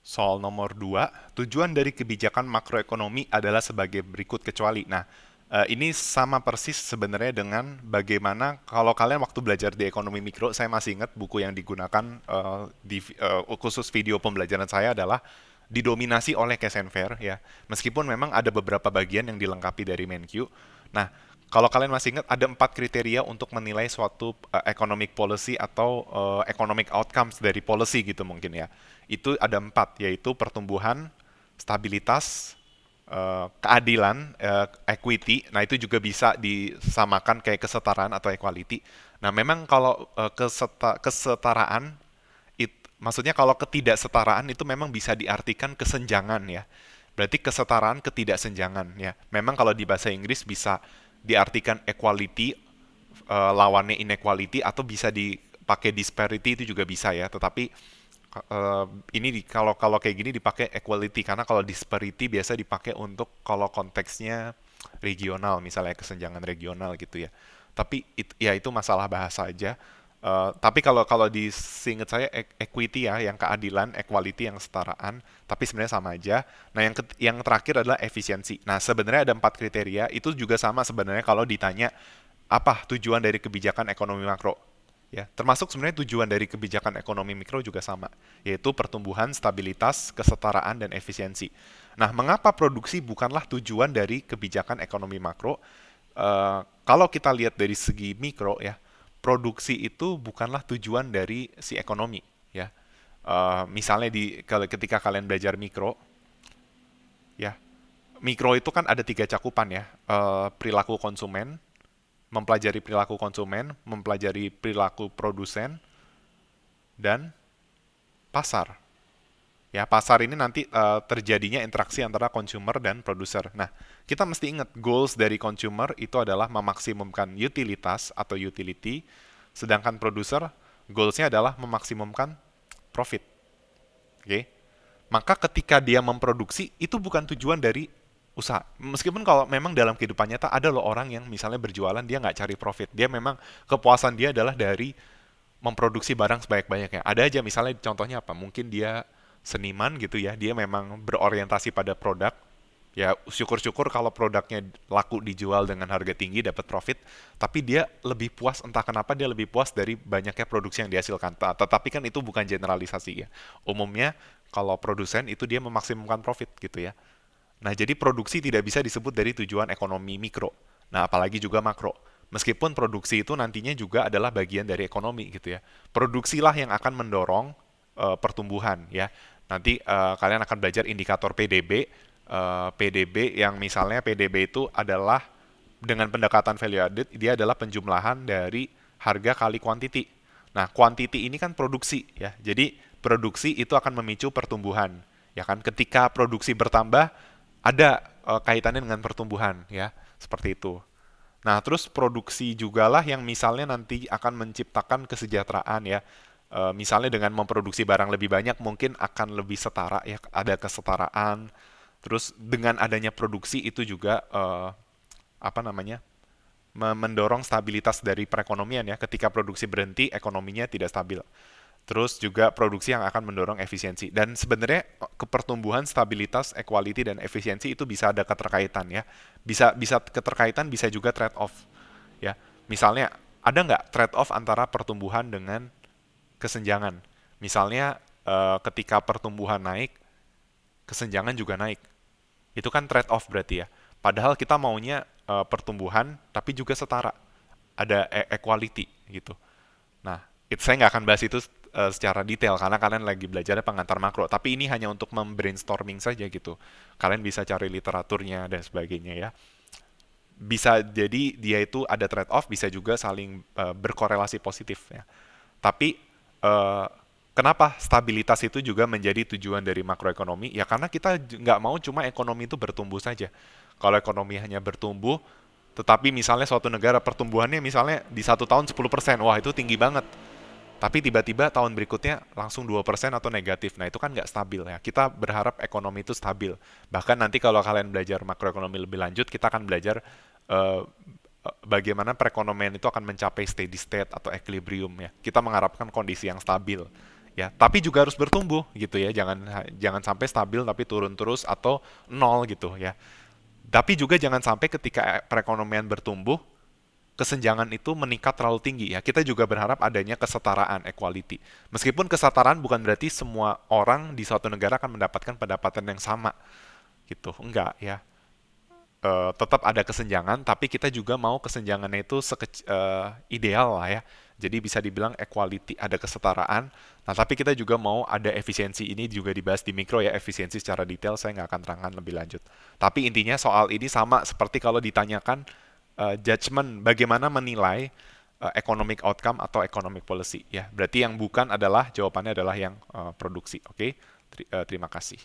Soal nomor 2, tujuan dari kebijakan makroekonomi adalah sebagai berikut kecuali. Nah, ini sama persis sebenarnya dengan bagaimana kalau kalian waktu belajar di ekonomi mikro, saya masih ingat buku yang digunakan khusus video pembelajaran saya adalah didominasi oleh Kesenver ya. Meskipun memang ada beberapa bagian yang dilengkapi dari Menkyu. Nah, kalau kalian masih ingat ada 4 kriteria untuk menilai suatu economic policy atau economic outcomes dari policy gitu mungkin ya. Itu ada 4, yaitu pertumbuhan, stabilitas, keadilan, equity. Nah itu juga bisa disamakan kayak kesetaraan atau equality. Nah memang kalau kesetaraan, maksudnya kalau ketidaksetaraan itu memang bisa diartikan kesenjangan ya. Berarti kesetaraan ketidaksenjangan ya. Memang kalau di bahasa Inggris bisa diartikan equality, lawannya inequality, atau bisa dipakai disparity, itu juga bisa ya. Tetapi ini kalau kalau kayak gini dipakai equality, karena kalau disparity biasa dipakai untuk kalau konteksnya regional, misalnya kesenjangan regional gitu ya. Tapi ya itu masalah bahasa aja. Tapi kalau kalau di seingat saya equity ya, yang keadilan, equality yang kesetaraan, tapi sebenarnya sama aja. Nah, yang terakhir adalah efisiensi. Nah, sebenarnya ada 4 kriteria, itu juga sama sebenarnya kalau ditanya apa tujuan dari kebijakan ekonomi makro. Ya, termasuk sebenarnya tujuan dari kebijakan ekonomi mikro juga sama, yaitu pertumbuhan, stabilitas, kesetaraan, dan efisiensi. Nah, mengapa produksi bukanlah tujuan dari kebijakan ekonomi makro? Kalau kita lihat dari segi mikro ya, produksi itu bukanlah tujuan dari si ekonomi ya. Misalnya kalau ketika kalian belajar mikro ya, mikro itu kan ada 3 cakupan ya, perilaku konsumen, mempelajari perilaku konsumen, mempelajari perilaku produsen, dan pasar. Ya, pasar ini nanti terjadinya interaksi antara consumer dan produser. Nah, kita mesti ingat goals dari consumer itu adalah memaksimumkan utilitas atau utility, sedangkan produser goalsnya adalah memaksimumkan profit. Oke? Okay? Maka ketika dia memproduksi itu bukan tujuan dari usaha. Meskipun kalau memang dalam kehidupan nyata ada loh orang yang misalnya berjualan dia nggak cari profit. Dia memang kepuasan dia adalah dari memproduksi barang sebanyak-banyaknya. Ada aja misalnya contohnya apa? Mungkin dia seniman gitu ya. Dia memang berorientasi pada produk. Ya syukur-syukur kalau produknya laku dijual dengan harga tinggi dapat profit, tapi dia lebih puas, entah kenapa dia lebih puas dari banyaknya produksi yang dihasilkan. Tetapi kan itu bukan generalisasi ya. Umumnya kalau produsen itu dia memaksimumkan profit gitu ya. Nah, jadi produksi tidak bisa disebut dari tujuan ekonomi mikro. Nah, apalagi juga makro. Meskipun produksi itu nantinya juga adalah bagian dari ekonomi gitu ya. Produksilah yang akan mendorong pertumbuhan ya. Nanti kalian akan belajar indikator PDB. PDB yang misalnya PDB itu adalah dengan pendekatan value added, dia adalah penjumlahan dari harga kali quantity. Nah, quantity ini kan produksi ya. Jadi produksi itu akan memicu pertumbuhan. Ya kan, ketika produksi bertambah ada kaitannya dengan pertumbuhan ya, seperti itu. Nah, terus produksi jugalah yang misalnya nanti akan menciptakan kesejahteraan ya. Misalnya dengan memproduksi barang lebih banyak mungkin akan lebih setara ya, ada kesetaraan. Terus dengan adanya produksi itu juga apa namanya? Mendorong stabilitas dari perekonomian ya. Ketika produksi berhenti, ekonominya tidak stabil. Terus juga produksi yang akan mendorong efisiensi. Dan sebenarnya kepertumbuhan, stabilitas, equality, dan efisiensi itu bisa ada keterkaitan ya. Bisa bisa keterkaitan, bisa juga trade off ya. Misalnya ada nggak trade off antara pertumbuhan dengan kesenjangan? Misalnya ketika pertumbuhan naik, kesenjangan juga naik. Itu kan trade off berarti ya. Padahal kita maunya pertumbuhan tapi juga setara. Ada equality gitu. Nah, saya nggak akan bahas itu secara detail karena kalian lagi belajar pengantar makro. Tapi ini hanya untuk membrainstorming saja gitu. Kalian bisa cari literaturnya dan sebagainya ya. Bisa jadi dia itu ada trade off, bisa juga saling berkorelasi positif ya. Tapi eh, kenapa stabilitas itu juga menjadi tujuan dari makroekonomi? Ya karena kita nggak mau cuma ekonomi itu bertumbuh saja. Kalau ekonomi hanya bertumbuh, tetapi misalnya suatu negara pertumbuhannya misalnya di 1 tahun 10%, wah itu tinggi banget. Tapi tiba-tiba tahun berikutnya langsung 2% atau negatif. Nah itu kan nggak stabil ya. Kita berharap ekonomi itu stabil. Bahkan nanti kalau kalian belajar makroekonomi lebih lanjut, kita akan belajar eh, bagaimana perekonomian itu akan mencapai steady state atau equilibrium ya. Kita mengharapkan kondisi yang stabil. ya. Tapi juga harus bertumbuh gitu ya. Jangan jangan sampai stabil tapi turun terus atau nol gitu ya. Tapi juga jangan sampai ketika perekonomian bertumbuh kesenjangan itu meningkat terlalu tinggi ya. Kita juga berharap adanya kesetaraan, equality. Meskipun kesetaraan bukan berarti semua orang di suatu negara akan mendapatkan pendapatan yang sama gitu. Enggak ya. Tetap ada kesenjangan, tapi kita juga mau kesenjangannya itu ideal lah ya. Jadi bisa dibilang equality, ada kesetaraan. Nah, tapi kita juga mau ada efisiensi. Ini juga dibahas di mikro ya, efisiensi secara detail. Saya nggak akan terangkan lebih lanjut. Tapi intinya soal ini sama seperti kalau ditanyakan judgement, bagaimana menilai economic outcome atau economic policy ya. Berarti yang bukan adalah jawabannya adalah yang produksi. Oke, terima kasih.